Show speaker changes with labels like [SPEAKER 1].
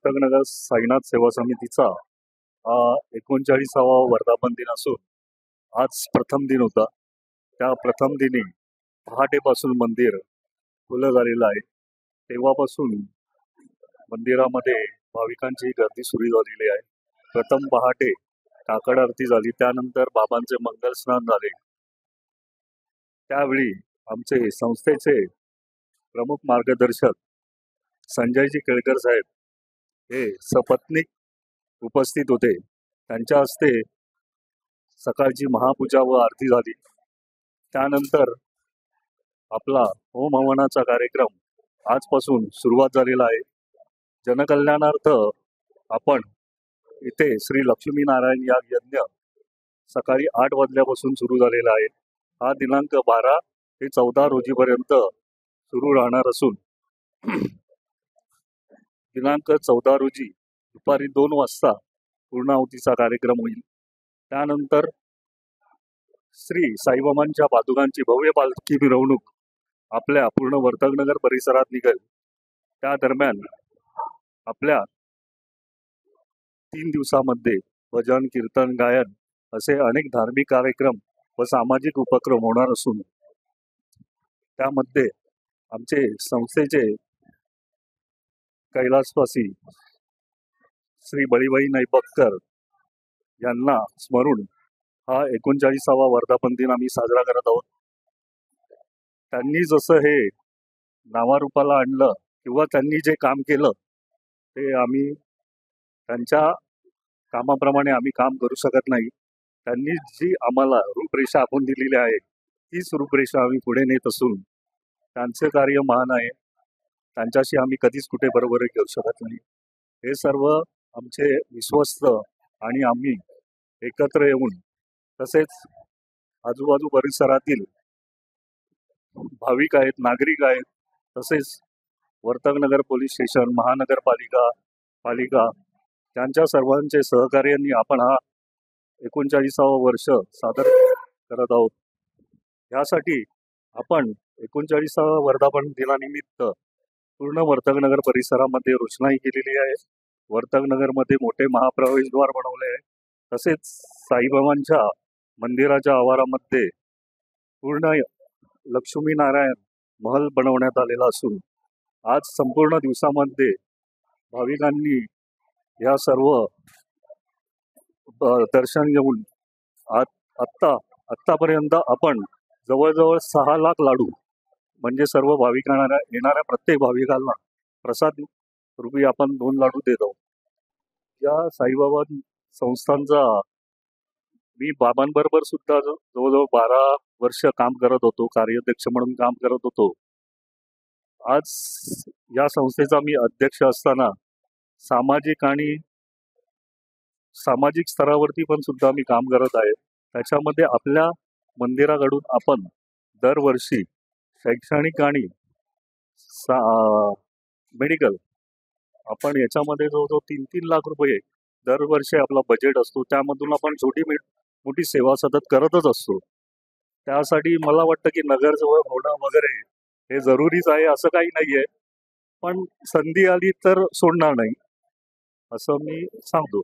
[SPEAKER 1] वर्तकनगर साईनाथ सेवा समितीचा हा 39वा वर्धापन दिन असून आज प्रथम दिन होता. त्या प्रथम दिनी पहाटेपासून मंदिर खुलं झालेलं आहे. तेव्हापासून मंदिरामध्ये भाविकांची गर्दी सुरू झालेली आहे. प्रथम पहाटे काकड आरती झाली, त्यानंतर बाबांचे मंगल स्नान झाले. त्यावेळी आमचे संस्थेचे प्रमुख मार्गदर्शक संजयजी केळकर साहेब हे सपत्नीक उपस्थित होते. त्यांच्या हस्ते सकाळची महापूजा व आरती झाली. त्यानंतर आपला होम हवनाचा कार्यक्रम आजपासून सुरुवात झालेला आहे. जनकल्याणार्थ आपण इथे श्री लक्ष्मीनारायण या यज्ञ सकाळी 8 वाजल्यापासून सुरू झालेला आहे. हा दिनांक 12 ते 14 रोजीपर्यंत सुरू राहणार असून दिनांक 14 रोजी दुपारी 2 वाजता पूर्णाहुतीचा कार्यक्रम होईल. त्यानंतर श्री साईबाबांच्या पादुकांची भव्य पालखी मिरवणूक आपल्या पूर्ण वर्तकनगर परिसरात निघेल. त्या दरम्यान आपल्या 3 दिवसामध्ये भजन, कीर्तन, गायन असे अनेक धार्मिक कार्यक्रम व सामाजिक उपक्रम होणार असून त्यामध्ये आमचे संस्थेचे कैलासवासी श्री बळीबाई नाईपक्कर यांना स्मरून हा 39वा वर्धापन दिन आम्ही साजरा करत आहोत. त्यांनी जसं हे नावारूपाला आणलं किंवा त्यांनी जे काम केलं ते आम्ही त्यांच्या कामाप्रमाणे आम्ही काम करू शकत नाही. त्यांनी जी आम्हाला रूपरेषा आखून दिलेली आहे तीच रूपरेषा आम्ही पुढे नेत असून त्यांचे कार्य महान आहे. त्यांच्याशी आम्ही कधीच कुठे बरोबरी घेऊ शकत नाही. हे सर्व आमचे विश्वस्त आणि आम्ही एकत्र येऊन तसेच आजूबाजू परिसरातील भाविक आहेत, नागरिक आहेत, तसेच वर्तकनगर पोलीस स्टेशन, महानगरपालिका त्यांच्या सर्वांचे सहकार्याने आपण हा 39वा वर्ष सादर करत आहोत. यासाठी आपण 39वा वर्धापन दिनानिमित्त पूर्ण वर्तकनगर परिसरामध्ये रोषणाई केलेली आहे. वर्तकनगरमध्ये मोठे महाप्रवेशद्वार बनवले आहे. तसेच साईबाबांच्या मंदिराच्या आवारामध्ये पूर्ण लक्ष्मीनारायण महल बनवण्यात आलेला असून आज संपूर्ण दिवसामध्ये भाविकांनी या सर्व दर्शन घेऊन आत्तापर्यंत आपण जवळजवळ 6 लाख लाडू म्हणजे सर्व भाविकांना येणाऱ्या प्रत्येक भाविकांना प्रसाद रूपी आपण 2 लाडू देत आहोत. या साईबाबा संस्थांचा मी बाबांबरोबर सुद्धा जवळजवळ 12 वर्ष काम करत होतो, कार्याध्यक्ष म्हणून काम करत होतो. आज या संस्थेचा मी अध्यक्ष असताना सामाजिक स्तरावरती पण सुद्धा मी काम करत आहे. त्याच्यामध्ये आपल्या मंदिराकडून आपण दरवर्षी शैक्षणिक आणि मेडिकल आपण याच्यामध्ये जवळजवळ 3-3 लाख रुपये दरवर्षी आपला बजेट असतो. त्यामधून आपण छोटी मोठी सेवा सतत करतच असतो. त्यासाठी मला वाटतं की नगरजवळ होणं वगैरे हे जरुरीच आहे असं काही नाही आहे, पण संधी आली तर सोडणार नाही असं मी सांगतो.